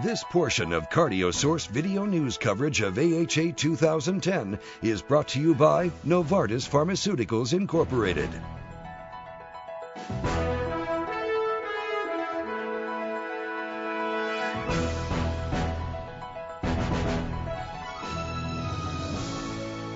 This portion of CardioSource video news coverage of AHA 2010 is brought to you by Novartis Pharmaceuticals Incorporated.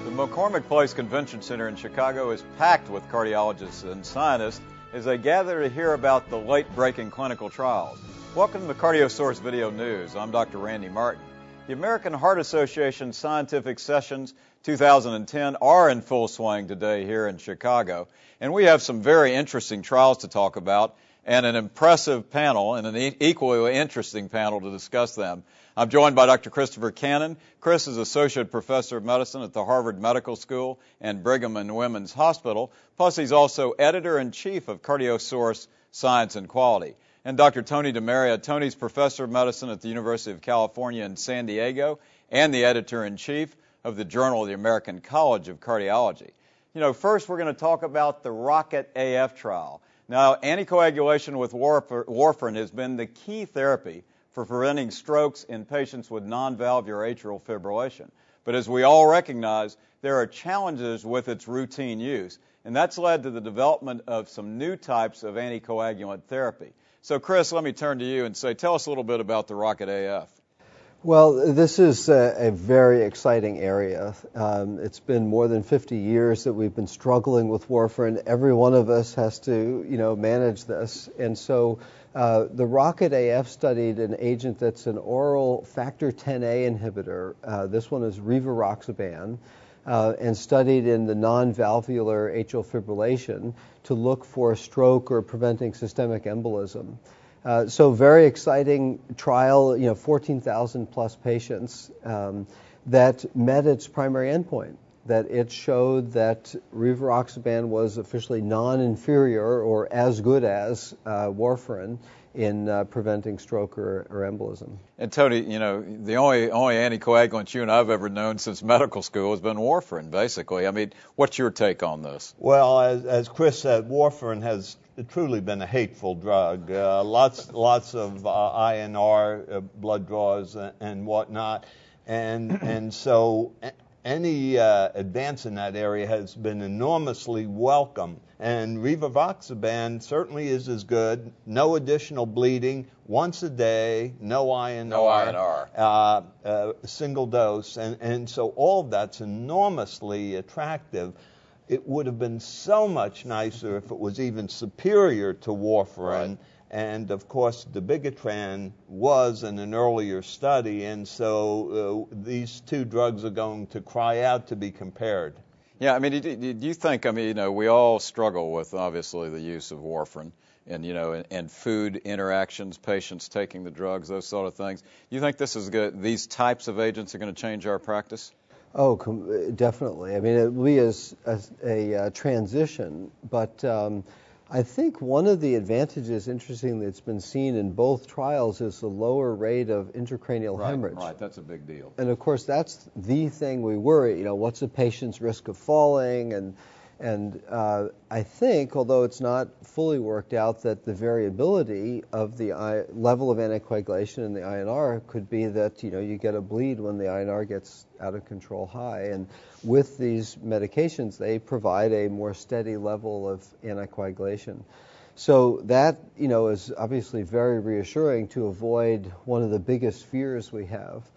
The McCormick Place Convention Center in Chicago is packed with cardiologists and scientists as they gather to hear about the late-breaking clinical trials. Welcome to the CardioSource Video News. I'm Dr. Randy Martin. The American Heart Association Scientific Sessions 2010 are in full swing today here in Chicago, and we have some very interesting trials to talk about and an impressive panel and an equally interesting panel to discuss them. I'm joined by Dr. Christopher Cannon. Chris is Associate Professor of Medicine at the Harvard Medical School and Brigham and Women's Hospital, plus he's also Editor-in-Chief of CardioSource Science and Quality. And Dr. Tony DeMaria. Tony's Professor of Medicine at the University of California in San Diego and the Editor-in-Chief of the Journal of the American College of Cardiology. First we're going to talk about the Rocket AF trial. Now, anticoagulation with warfarin has been the key therapy for preventing strokes in patients with non-valvular atrial fibrillation. But as we all recognize, there are challenges with its routine use, and that's led to the development of some new types of anticoagulant therapy. So, Chris, let me turn to you and say, tell us a little bit about the Rocket AF. Well, this is a very exciting area. It's been more than 50 years that we've been struggling with warfarin. Every one of us has to, manage this. And so the Rocket AF studied an agent that's an oral factor Xa inhibitor. This one is rivaroxaban, and studied in the non-valvular atrial fibrillation to look for stroke or preventing systemic embolism. So very exciting trial, 14,000 plus patients that met its primary endpoint, that it showed that rivaroxaban was officially non-inferior or as good as warfarin in preventing stroke or embolism. And Tony, the only anticoagulant you and I've ever known since medical school has been warfarin, basically. I mean, what's your take on this? Well, as Chris said, warfarin has truly been a hateful drug. Lots of INR blood draws and whatnot, and so any advance in that area has been enormously welcome. And rivaroxaban certainly is as good. No additional bleeding, once a day, no INR. No INR. Single dose. And so all of that's enormously attractive. It would have been so much nicer if it was even superior to warfarin. Right. And, of course, dabigatran was in an earlier study, and so these two drugs are going to cry out to be compared. Yeah, I mean, do you think, we all struggle with, obviously, the use of warfarin and, and food interactions, patients taking the drugs, those sort of things. Do you think this is good? These types of agents are going to change our practice? Oh, definitely. I mean, it will be a transition, but I think one of the advantages, interestingly, that's been seen in both trials is the lower rate of intracranial hemorrhage. Right, that's a big deal. And of course, that's the thing we worry. What's the patient's risk of falling? And I think, although it's not fully worked out, that the variability of the level of anticoagulation in the INR could be that you get a bleed when the INR gets out of control high. And with these medications, they provide a more steady level of anticoagulation. So that is obviously very reassuring to avoid one of the biggest fears we have.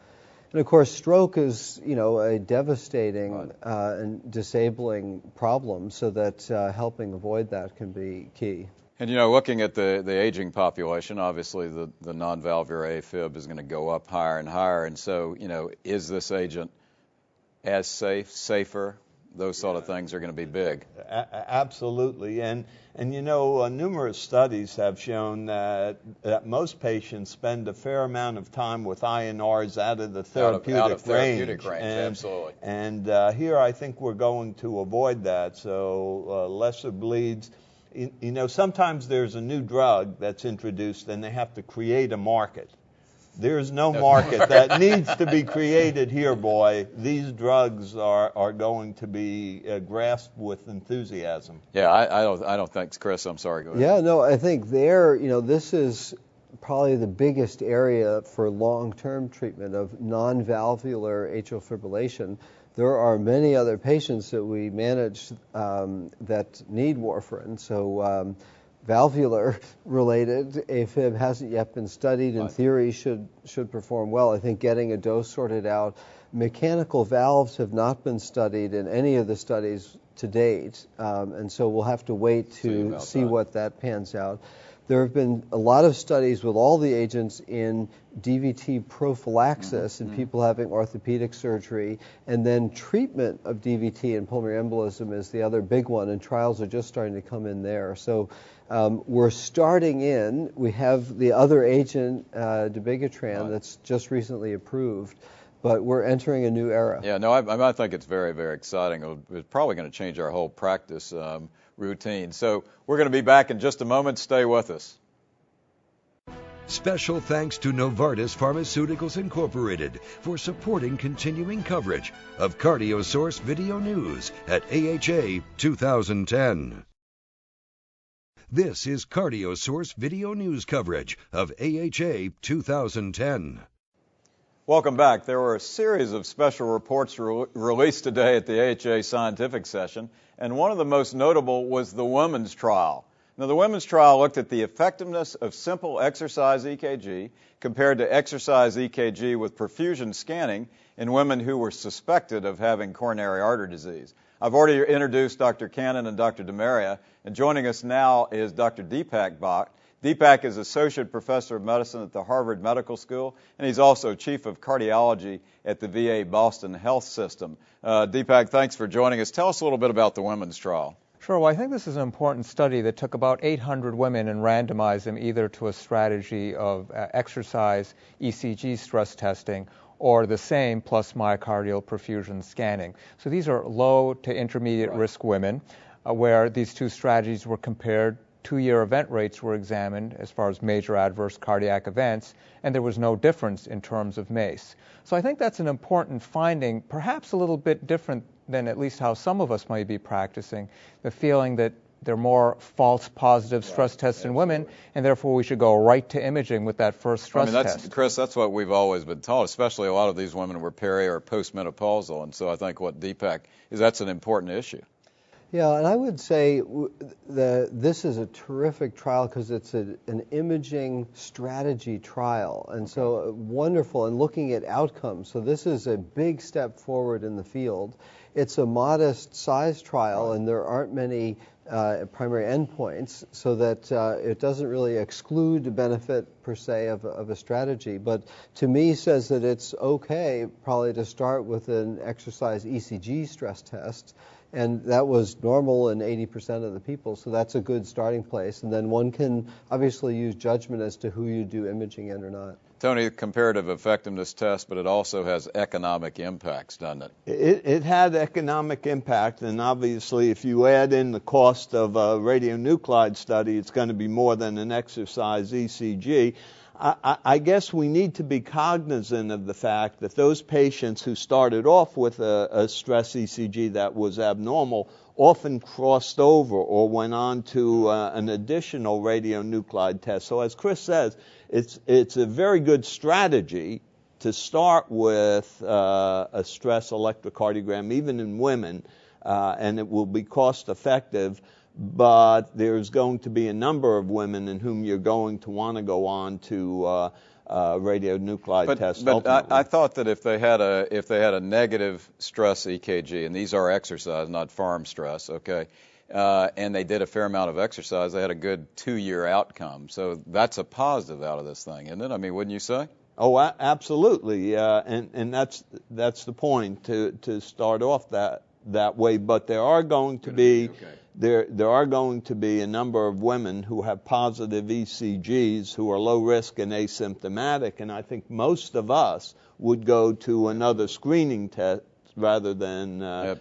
And of course, stroke is, a devastating and disabling problem, so that helping avoid that can be key. And, looking at the aging population, obviously the non-valvular AFib is going to go up higher and higher. And so, is this agent as safer? Those sort of things are going to be big. Absolutely. And numerous studies have shown that most patients spend a fair amount of time with INRs out of the therapeutic range. Absolutely. And here I think we're going to avoid that, so lesser bleeds. Sometimes there's a new drug that's introduced and they have to create a market. There's no market that needs to be created here, boy. These drugs are going to be grasped with enthusiasm. Yeah, I don't think, Chris, I'm sorry, go ahead. Yeah, no, I think this is probably the biggest area for long-term treatment of non-valvular atrial fibrillation. There are many other patients that we manage that need warfarin. So valvular related AFib hasn't yet been studied. In theory, should perform well. I think getting a dose sorted out. Mechanical valves have not been studied in any of the studies to date, and so we'll have to wait to see what that pans out. There have been a lot of studies with all the agents in DVT prophylaxis in people having orthopedic surgery, and then treatment of DVT and pulmonary embolism is the other big one, and trials are just starting to come in there. So we're starting in. We have the other agent, dabigatran, that's just recently approved, but we're entering a new era. Yeah, no, I think it's very, very exciting. It's probably going to change our whole practice routine. So we're going to be back in just a moment. Stay with us. Special thanks to Novartis Pharmaceuticals Incorporated for supporting continuing coverage of CardioSource Video News at AHA 2010. This is CardioSource Video News coverage of AHA 2010. Welcome back. There were a series of special reports released today at the AHA Scientific Session, and one of the most notable was the women's trial. Now, the women's trial looked at the effectiveness of simple exercise EKG compared to exercise EKG with perfusion scanning in women who were suspected of having coronary artery disease. I've already introduced Dr. Cannon and Dr. DeMaria, and joining us now is Dr. Deepak Bhatt. Deepak is Associate Professor of Medicine at the Harvard Medical School, and he's also Chief of Cardiology at the VA Boston Health System. Deepak, thanks for joining us. Tell us a little bit about the women's trial. Sure. Well, I think this is an important study that took about 800 women and randomized them either to a strategy of exercise ECG stress testing or the same plus myocardial perfusion scanning. So these are low to intermediate risk women where these two strategies were compared. 2-year event rates were examined as far as major adverse cardiac events, and there was no difference in terms of MACE. So I think that's an important finding, perhaps a little bit different than at least how some of us might be practicing, the feeling that there are more false positive stress tests in women, and therefore we should go right to imaging with that first stress test. Chris, that's what we've always been taught, especially a lot of these women were peri or postmenopausal, and so I think what Deepak is, that's an important issue. Yeah, and I would say this is a terrific trial because it's an imaging strategy trial, and so wonderful, and looking at outcomes. So this is a big step forward in the field. It's a modest size trial, and there aren't many primary endpoints, so that it doesn't really exclude the benefit per se of a strategy. But to me, says that it's okay probably to start with an exercise ECG stress test. And that was normal in 80% of the people, so that's a good starting place. And then one can obviously use judgment as to who you do imaging in or not. Tony, comparative effectiveness test, but it also has economic impacts, doesn't it? It had economic impact, and obviously if you add in the cost of a radionuclide study, it's going to be more than an exercise ECG. I guess we need to be cognizant of the fact that those patients who started off with a stress ECG that was abnormal often crossed over or went on to an additional radionuclide test. So as Chris says, it's a very good strategy to start with a stress electrocardiogram, even in women, and it will be cost effective. But there's going to be a number of women in whom you're going to want to go on to radionucleide test. But I thought that if they had a negative stress EKG, and these are exercise, not farm stress, okay, and they did a fair amount of exercise, they had a good 2-year outcome. So that's a positive out of this thing, isn't it? I mean, wouldn't you say? Oh, absolutely, and that's the point, to start off that way. But there are going to be there are going to be a number of women who have positive ECGs who are low risk and asymptomatic, and I think most of us would go to another screening test rather than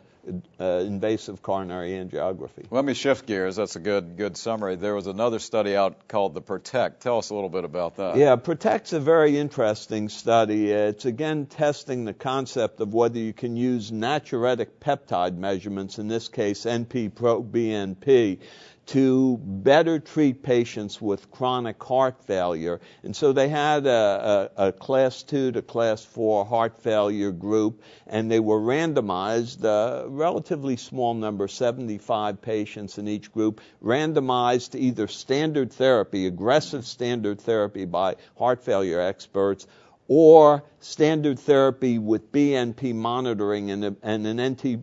invasive coronary angiography. Let me shift gears. That's a good summary. There was another study out called the PROTECT. Tell us a little bit about that. Yeah, PROTECT's a very interesting study. It's again testing the concept of whether you can use natriuretic peptide measurements, in this case NP-proBNP, to better treat patients with chronic heart failure. And so they had a class 2 to class 4 heart failure group, and they were randomized, a relatively small number, 75 patients in each group, randomized to either standard therapy, aggressive standard therapy by heart failure experts, or standard therapy with BNP monitoring and an NT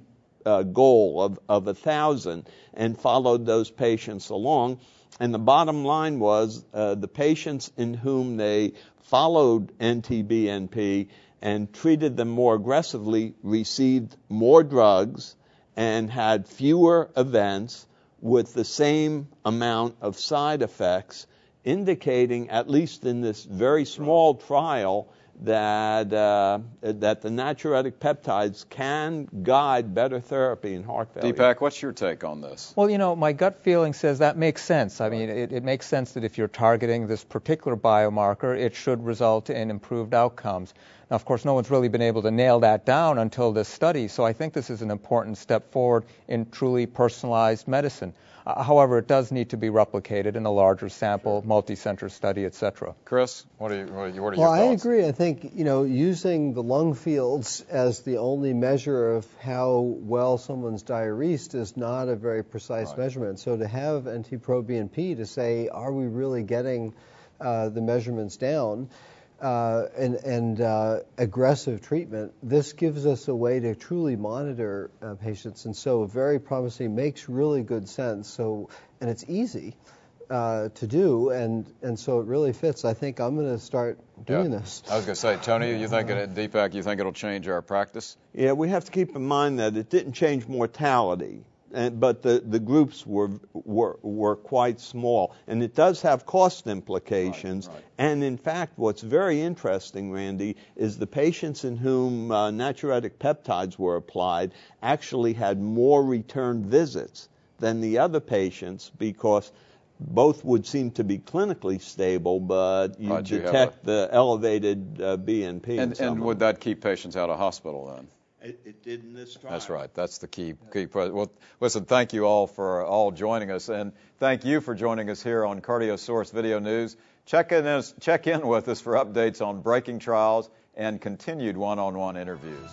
goal of 1,000, and followed those patients along. And the bottom line was the patients in whom they followed NT-BNP and treated them more aggressively received more drugs and had fewer events with the same amount of side effects, indicating, at least in this very small trial, that the natriuretic peptides can guide better therapy in heart failure. Deepak, what's your take on this? Well, my gut feeling says that makes sense. I mean, it makes sense that if you're targeting this particular biomarker, it should result in improved outcomes. Now, of course, no one's really been able to nail that down until this study, so I think this is an important step forward in truly personalized medicine. However, it does need to be replicated in a larger sample, multi-center study, et.cetera. Chris, what are your thoughts? Well, I agree. I think, using the lung fields as the only measure of how well someone's diuresed is not a very precise measurement. So to have NT-proBNP to say, are we really getting the measurements down, and aggressive treatment, this gives us a way to truly monitor patients, and so very promising, makes really good sense. So, and it's easy to do, and so it really fits. I think I'm going to start doing this. I was going to say, Tony, Deepak, you think it'll change our practice? Yeah, we have to keep in mind that it didn't change mortality. But the groups were quite small, and it does have cost implications. Right. And in fact, what's very interesting, Randy, is the patients in whom natriuretic peptides were applied actually had more return visits than the other patients, because both would seem to be clinically stable, but you detect the elevated BNP. And would that keep patients out of hospital then? It did in this trial. That's right. That's the key. Well, listen, thank you all for joining us, and thank you for joining us here on CardioSource Video News. Check in with us for updates on breaking trials and continued one-on-one interviews.